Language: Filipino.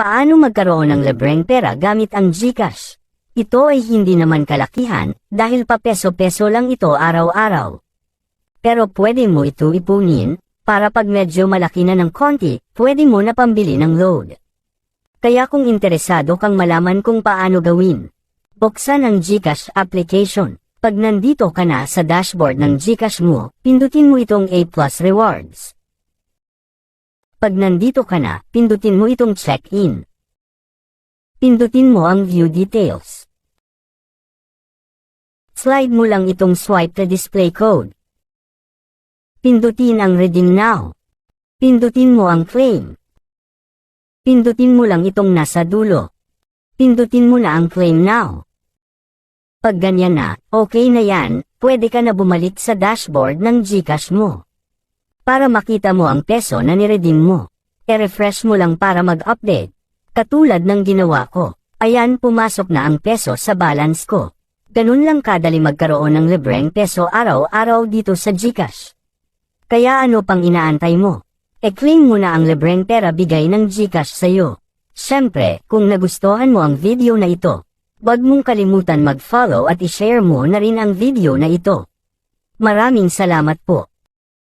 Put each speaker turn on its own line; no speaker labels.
Paano magkaroon ng libreng pera gamit ang GCash? Ito ay hindi naman kalakihan, dahil pa peso-peso lang ito araw-araw. Pero pwede mo ito ipunin, para pag medyo malaki na ng konti, pwede mo na pambili ng load. Kaya kung interesado kang malaman kung paano gawin, buksan ang GCash application. Pag nandito ka na sa dashboard ng GCash mo, pindutin mo itong A+ Rewards. Pag nandito ka na, pindutin mo itong Check-in. Pindutin mo ang View Details. Slide mo lang itong Swipe to Display Code. Pindutin ang Redeem Now. Pindutin mo ang Claim. Pindutin mo lang itong nasa dulo. Pindutin mo na ang Claim Now. Pag ganyan na, okay na yan, pwede ka na bumalik sa dashboard ng GCash mo. Para makita mo ang peso na niredeem mo. I-refresh mo lang para mag-update. Katulad ng ginawa ko. Ayan, pumasok na ang peso sa balance ko. Ganun lang kadali magkaroon ng libreng peso araw-araw dito sa GCash. Kaya ano pang inaantay mo? E-claim mo na ang libreng pera bigay ng GCash sa'yo. Siyempre, kung nagustuhan mo ang video na ito, huwag mong kalimutan mag-follow at i-share mo na rin ang video na ito. Maraming salamat po.